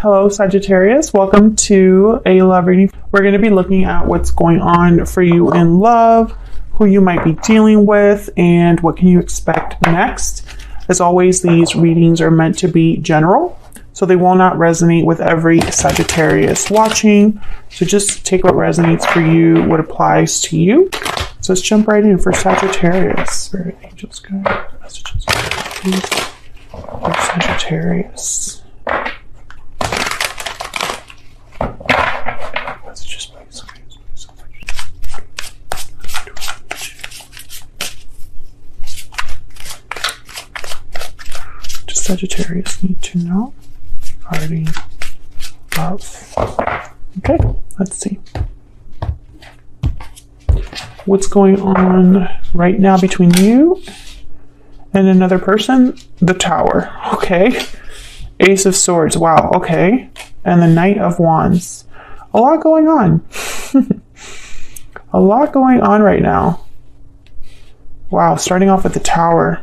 Hello, Sagittarius. Welcome to a love reading. We're going to be looking at what's going on for you in love, who you might be dealing with, and what can you expect next. As always, these readings are meant to be general, so they will not resonate with every Sagittarius watching. So just take what resonates for you, what applies to you. So let's jump right in for Sagittarius. Spirit angels, good messages for Sagittarius. Sagittarius need to know regarding love. Okay, let's see. What's going on right now between you and another person? The Tower. Okay. Ace of Swords. Wow. Okay. And the Knight of Wands. A lot going on. A lot going on right now. Wow. Starting off with the Tower.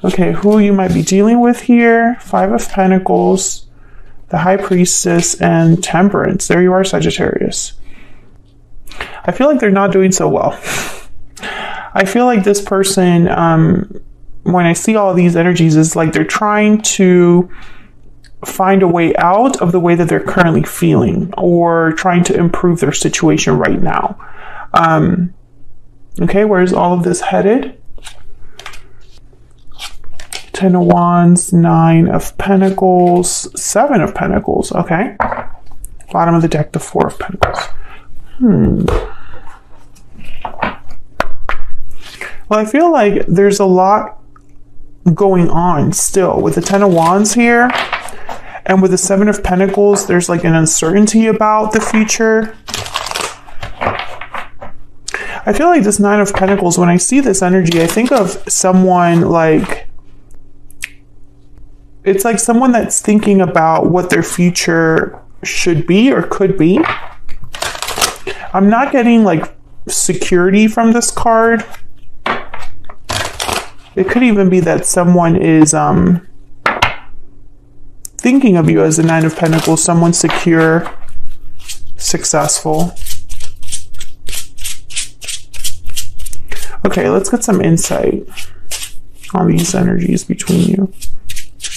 Okay, who you might be dealing with here. 5 of Pentacles, the High Priestess, and Temperance. There you are, Sagittarius. I feel like they're not doing so well. I feel like this person, when I see all these energies, is like they're trying to find a way out of the way that they're currently feeling, or trying to improve their situation right now. Okay, where's all of this headed? 10 of Wands, 9 of Pentacles, 7 of Pentacles. Okay. Bottom of the deck, the 4 of Pentacles. Well, I feel like there's a lot going on still with the 10 of Wands here. And with the 7 of Pentacles, there's like an uncertainty about the future. I feel like this 9 of Pentacles, when I see this energy, I think of someone like, it's like someone that's thinking about what their future should be or could be. I'm not getting like security from this card. It could even be that someone is thinking of you as the 9 of Pentacles, someone secure, successful. Okay, let's get some insight on these energies between you.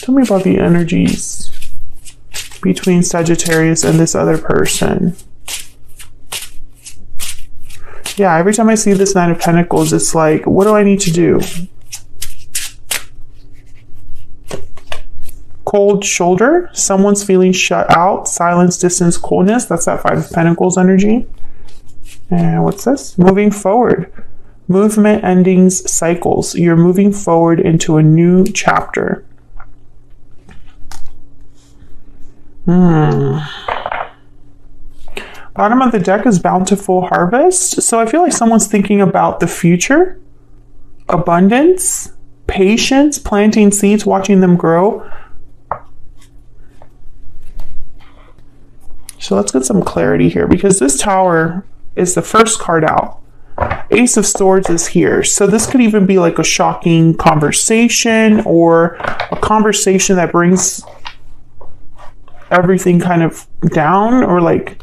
Tell me about the energies between Sagittarius and this other person. Yeah, every time I see this 9 of Pentacles, it's like, what do I need to do? Cold shoulder. Someone's feeling shut out. Silence, distance, coldness. That's that 5 of Pentacles energy. And what's this? Moving forward. Movement, endings, cycles. You're moving forward into a new chapter. Bottom of the deck is bountiful harvest. So I feel like someone's thinking about the future, abundance, patience, planting seeds, watching them grow. So let's get some clarity here, because this Tower is the first card out. Ace of Swords is here. So this could even be like a shocking conversation, or a conversation that brings everything kind of down, or like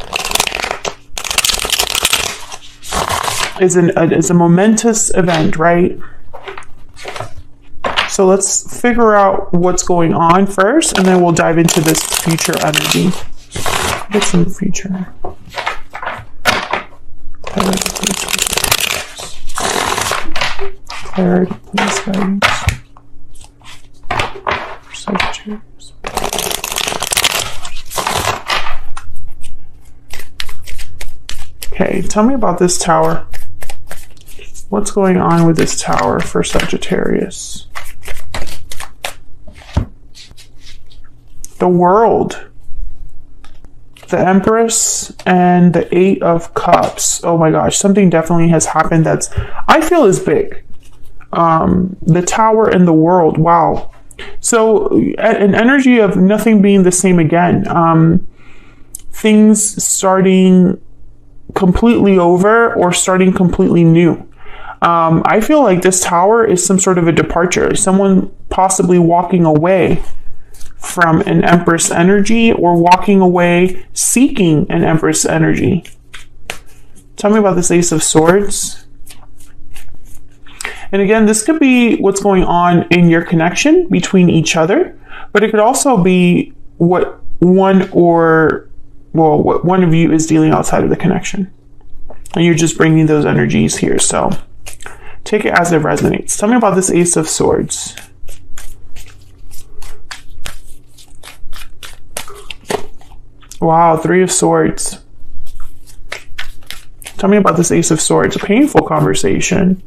is a momentous event, right? So let's figure out what's going on first, and then we'll dive into this future energy. Get some future. Clarity, please, guidance. Sagittarius. Okay, tell me about this Tower. What's going on with this Tower for Sagittarius? The World. The Empress and the 8 of Cups. Oh my gosh, something definitely has happened that's, I feel, is big. The Tower and the World. Wow. So an energy of nothing being the same again. Things starting completely over or starting completely new. I feel like this Tower is some sort of a departure. Someone possibly walking away from an Empress energy or walking away seeking an Empress energy. Tell me about this Ace of Swords. And again, this could be what's going on in your connection between each other, but it could also be what one of you is dealing outside of the connection. And you're just bringing those energies here. So take it as it resonates. Tell me about this Ace of Swords. Wow, Three of Swords. Tell me about this Ace of Swords. A painful conversation.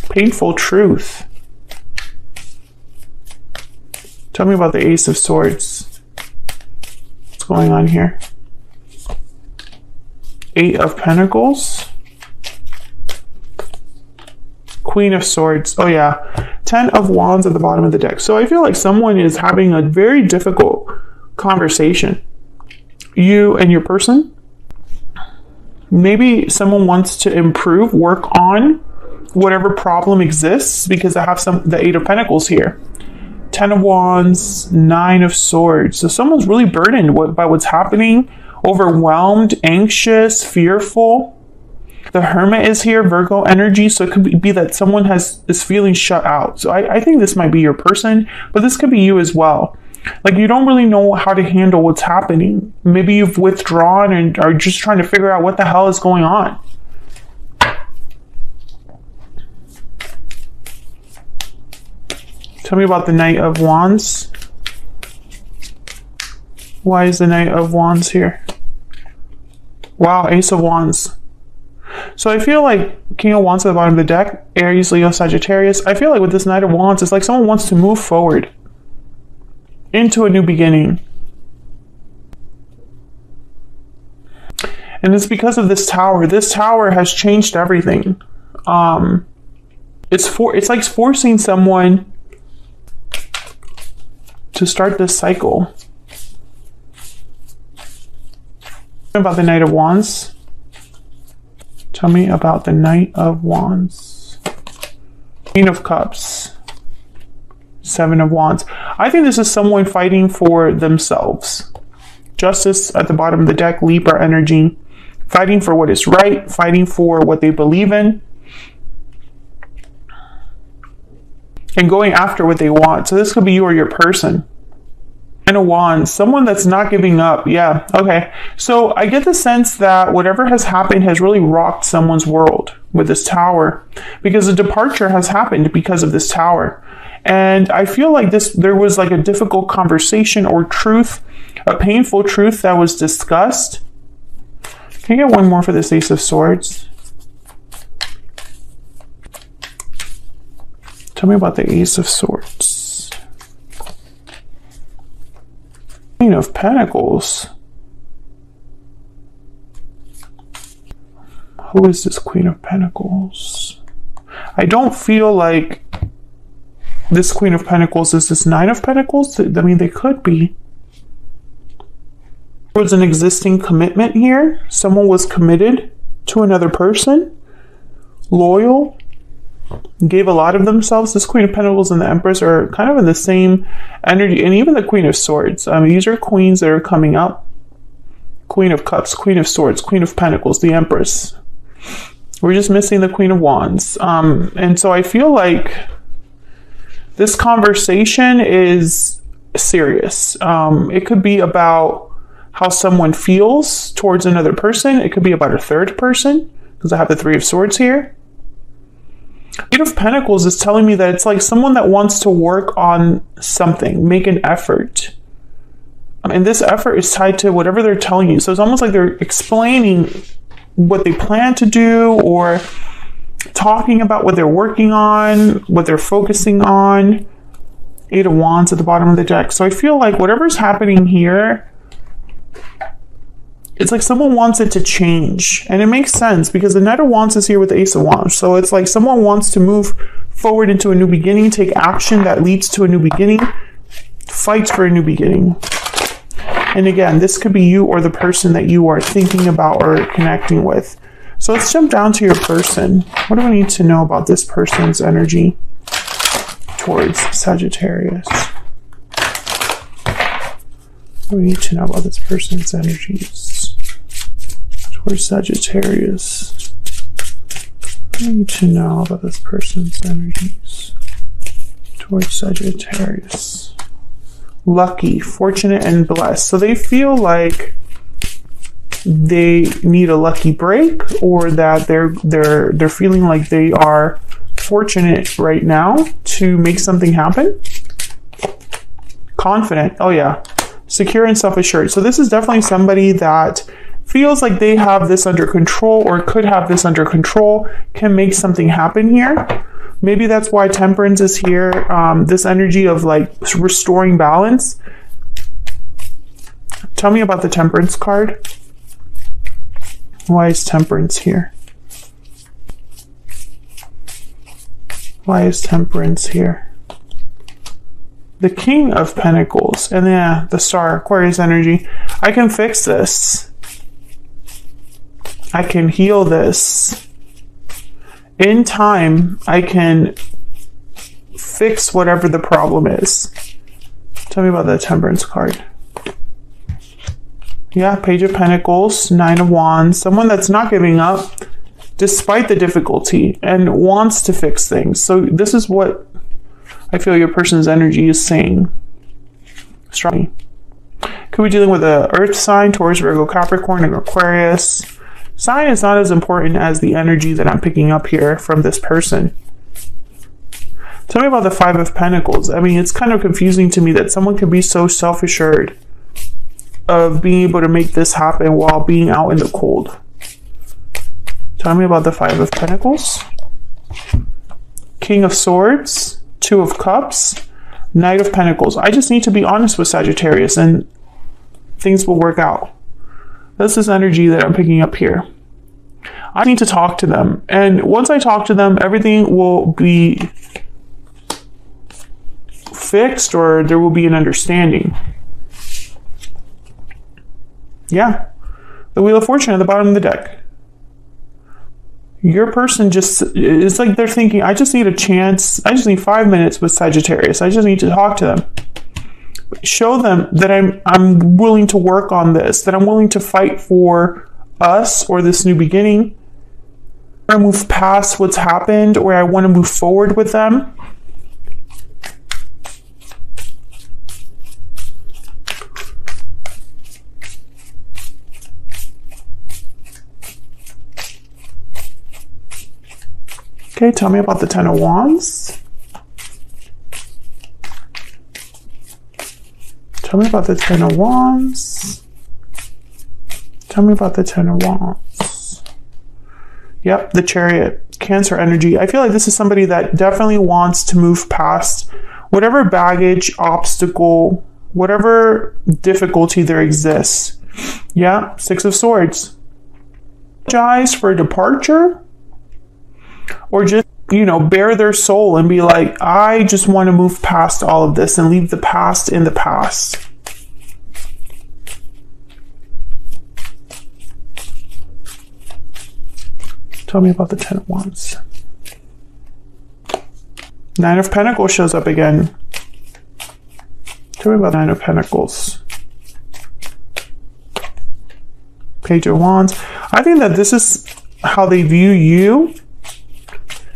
Painful truth. Tell me about the Ace of Swords. What's going on here? Eight of Pentacles. Queen of Swords. Oh yeah. 10 of Wands at the bottom of the deck. So I feel like someone is having a very difficult conversation. You and your person. Maybe someone wants to improve, work on whatever problem exists, because I have the Eight of Pentacles here. 10 of Wands, 9 of Swords. So someone's really burdened by what's happening, overwhelmed, anxious, fearful. The Hermit is here, Virgo energy. So it could be that someone is feeling shut out. So I think this might be your person, but this could be you as well. Like you don't really know how to handle what's happening. Maybe you've withdrawn and are just trying to figure out what the hell is going on. Tell me about the Knight of Wands. Why is the Knight of Wands here? Wow, Ace of Wands. So I feel like King of Wands at the bottom of the deck, Aries, Leo, Sagittarius. I feel like with this Knight of Wands, it's like someone wants to move forward into a new beginning. And it's because of this Tower. This Tower has changed everything. It's like forcing someone to start this cycle. About the Knight of Wands. Tell me about the Knight of Wands. Queen of Cups. 7 of Wands. I think this is someone fighting for themselves. Justice at the bottom of the deck, Libra energy. Fighting for what is right, fighting for what they believe in, and going after what they want. So this could be you or your person. And a Wand, someone that's not giving up. Yeah, okay. So I get the sense that whatever has happened has really rocked someone's world with this Tower, because a departure has happened because of this Tower. And I feel like there was like a difficult conversation or truth, a painful truth that was discussed. Can I get one more for this Ace of Swords? Tell me about the Ace of Swords. Queen of Pentacles. Who is this Queen of Pentacles? I don't feel like this Queen of Pentacles is this Nine of Pentacles. I mean, they could be. There was an existing commitment here. Someone was committed to another person. Loyal. Gave a lot of themselves. This Queen of Pentacles and the Empress are kind of in the same energy. And even the Queen of Swords. These are queens that are coming up. Queen of Cups, Queen of Swords, Queen of Pentacles, the Empress. We're just missing the Queen of Wands. And so I feel like this conversation is serious. It could be about how someone feels towards another person. It could be about a third person, because I have the Three of Swords here. Eight of Pentacles is telling me that it's like someone that wants to work on something, make an effort. And this effort is tied to whatever they're telling you. So it's almost like they're explaining what they plan to do, or talking about what they're working on, what they're focusing on. Eight of Wands at the bottom of the deck. So I feel like whatever's happening here, it's like someone wants it to change. And it makes sense, because the Knight of Wands is here with the Ace of Wands. So it's like someone wants to move forward into a new beginning, take action that leads to a new beginning, fights for a new beginning. And again, this could be you or the person that you are thinking about or connecting with. So let's jump down to your person. What do I need to know about this person's energy towards Sagittarius? We need to know about this person's energies towards Sagittarius. We need to know about this person's energies towards Sagittarius. Lucky, fortunate, and blessed. So they feel like they need a lucky break, or that they're feeling like they are fortunate right now to make something happen. Confident. Oh yeah. Secure and self-assured. So this is definitely somebody that feels like they have this under control, or could have this under control, can make something happen here. Maybe that's why Temperance is here. This energy of like restoring balance. Tell me about the Temperance card. Why is Temperance here? Why is Temperance here? The King of Pentacles, and yeah, the Star, Aquarius energy. I can fix this. I can heal this. In time, I can fix whatever the problem is. Tell me about the Temperance card. Yeah, Page of Pentacles, Nine of Wands. Someone that's not giving up despite the difficulty and wants to fix things. So this is what I feel your person's energy is saying strongly. Could be dealing with an earth sign, Taurus, Virgo, Capricorn, and Aquarius. Sign is not as important as the energy that I'm picking up here from this person. Tell me about the Five of Pentacles. I mean, it's kind of confusing to me that someone can be so self-assured of being able to make this happen while being out in the cold. Tell me about the Five of Pentacles. King of Swords, Two of Cups, Knight of Pentacles. I just need to be honest with Sagittarius and things will work out. This is energy that I'm picking up here. I need to talk to them. And once I talk to them, everything will be fixed, or there will be an understanding. Yeah. The Wheel of Fortune at the bottom of the deck. Your person just, it's like they're thinking, I just need a chance. I just need 5 minutes with Sagittarius. I just need to talk to them. Show them that I'm willing to work on this, that I'm willing to fight for us or this new beginning. I move past what's happened, or I want to move forward with them. Okay, tell me about the Ten of Wands. Tell me about the Ten of Wands. Tell me about the Ten of Wands. Yep, the Chariot, Cancer energy. I feel like this is somebody that definitely wants to move past whatever baggage, obstacle, whatever difficulty there exists. Yeah, Six of Swords. Apologize for departure, or just, you know, bare their soul and be like, I just want to move past all of this and leave the past in the past. Tell me about the Ten of Wands. Nine of Pentacles shows up again. Tell me about the Nine of Pentacles. Page of Wands. I think that this is how they view you.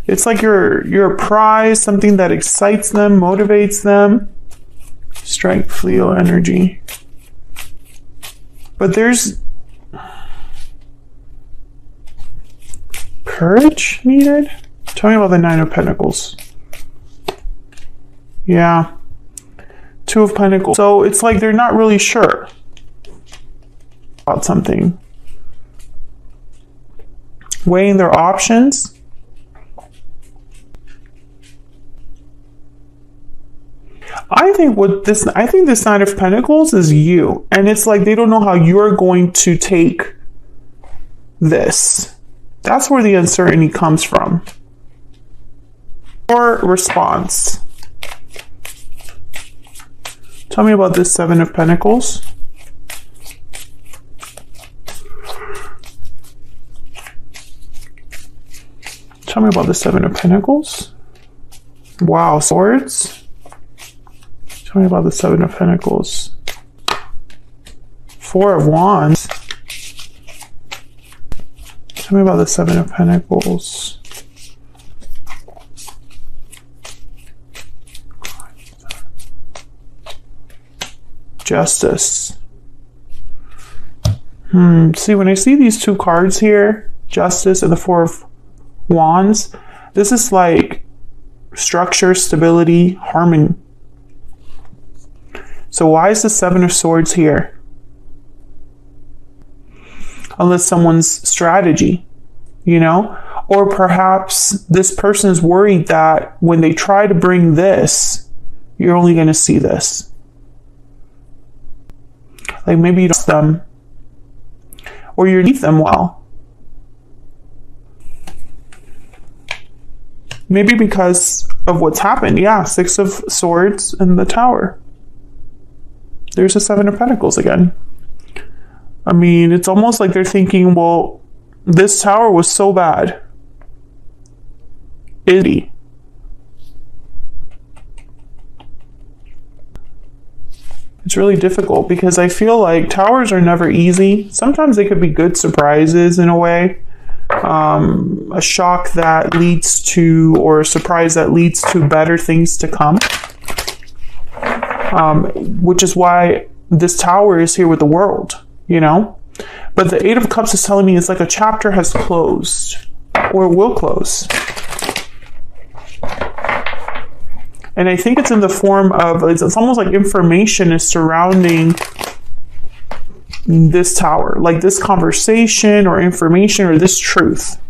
It's like you're a prize, something that excites them, motivates them. Strength, Leo energy. But there's courage needed. Tell me about the Nine of Pentacles. Yeah. Two of Pentacles. So it's like they're not really sure about something. Weighing their options. I think this Nine of Pentacles is you. And it's like they don't know how you're going to take this. That's where the uncertainty comes from. Or response. Tell me about this Seven of Pentacles. Tell me about the Seven of Pentacles. Wow, Swords. Tell me about the Seven of Pentacles. Four of Wands. Tell me about the Seven of Pentacles. Justice. See, when I see these two cards here, Justice and the Four of Wands, this is like structure, stability, harmony. So why is the Seven of Swords here? Unless someone's strategy, you know? Or perhaps this person is worried that when they try to bring this, you're only going to see this. Like maybe you don't trust them, or you treat them well. Maybe because of what's happened. Yeah, Six of Swords and the Tower. There's the Seven of Pentacles again. I mean, it's almost like they're thinking, well, this tower was so bad. Is he? It's really difficult because I feel like towers are never easy. Sometimes they could be good surprises in a way. A shock that leads to, or a surprise that leads to better things to come. Which is why this tower is here with the World, you know? But the Eight of Cups is telling me it's like a chapter has closed or will close. And I think it's in the form of, it's almost like information is surrounding this tower, like this conversation or information or this truth.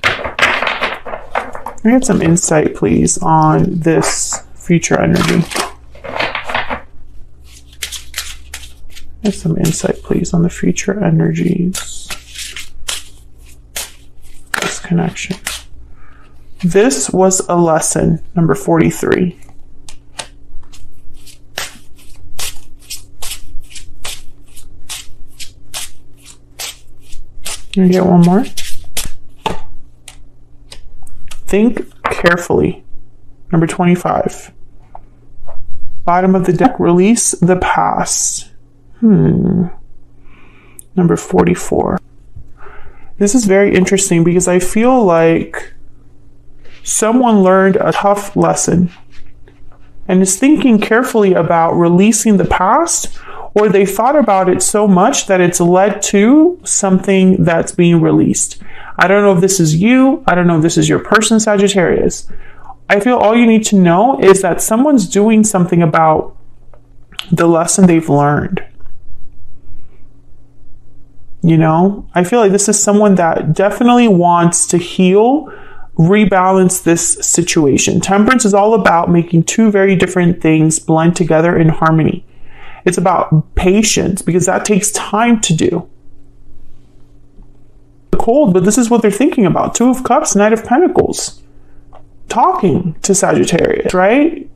I get some insight, please, on this future energy. Get some insight, please, on the future energies. This connection. This was a lesson, number 43. Can I get one more? Think carefully. Number 25. Bottom of the deck, release the past. Number 44. This is very interesting because I feel like someone learned a tough lesson and is thinking carefully about releasing the past, or they thought about it so much that it's led to something that's being released. I don't know if this is you. I don't know if this is your person, Sagittarius. I feel all you need to know is that someone's doing something about the lesson they've learned. You know, I feel like this is someone that definitely wants to heal, rebalance this situation. Temperance is all about making two very different things blend together in harmony. It's about patience because that takes time to do. Cold, but this is what they're thinking about. Two of Cups, Knight of Pentacles. Talking to Sagittarius, right?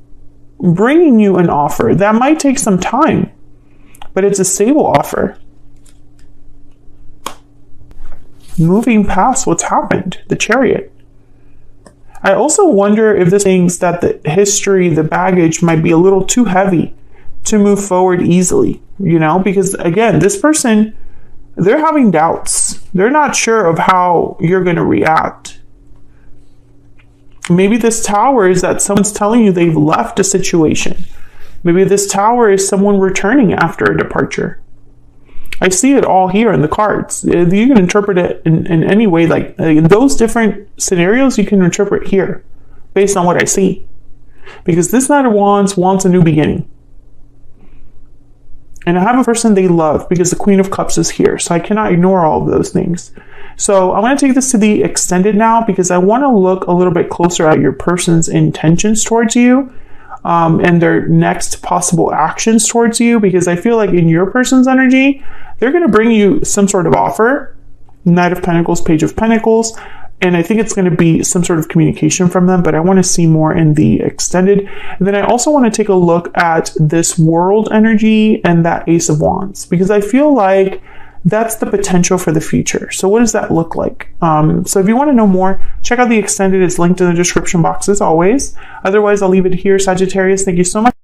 Bringing you an offer. That might take some time, but it's a stable offer. Moving past what's happened, the Chariot. I also wonder if this thinks that the history, the baggage might be a little too heavy to move forward easily, you know, because again, this person, they're having doubts. They're not sure of how you're going to react. Maybe this tower is that someone's telling you they've left a situation. Maybe this tower is someone returning after a departure. I see it all here in the cards. You can interpret it in any way. Like in those different scenarios, you can interpret here based on what I see. Because this Knight of Wands wants a new beginning. And I have a person they love because the Queen of Cups is here. So I cannot ignore all of those things. So I'm going to take this to the extended now because I want to look a little bit closer at your person's intentions towards you. And their next possible actions towards you, because I feel like in your person's energy, they're going to bring you some sort of offer. Knight of Pentacles, Page of Pentacles, and I think it's going to be some sort of communication from them, but I want to see more in the extended. And then I also want to take a look at this World energy and that Ace of Wands, because I feel like that's the potential for the future. So what does that look like? So if you want to know more, check out the extended. It's linked in the description box as always. Otherwise, I'll leave it here. Sagittarius, thank you so much.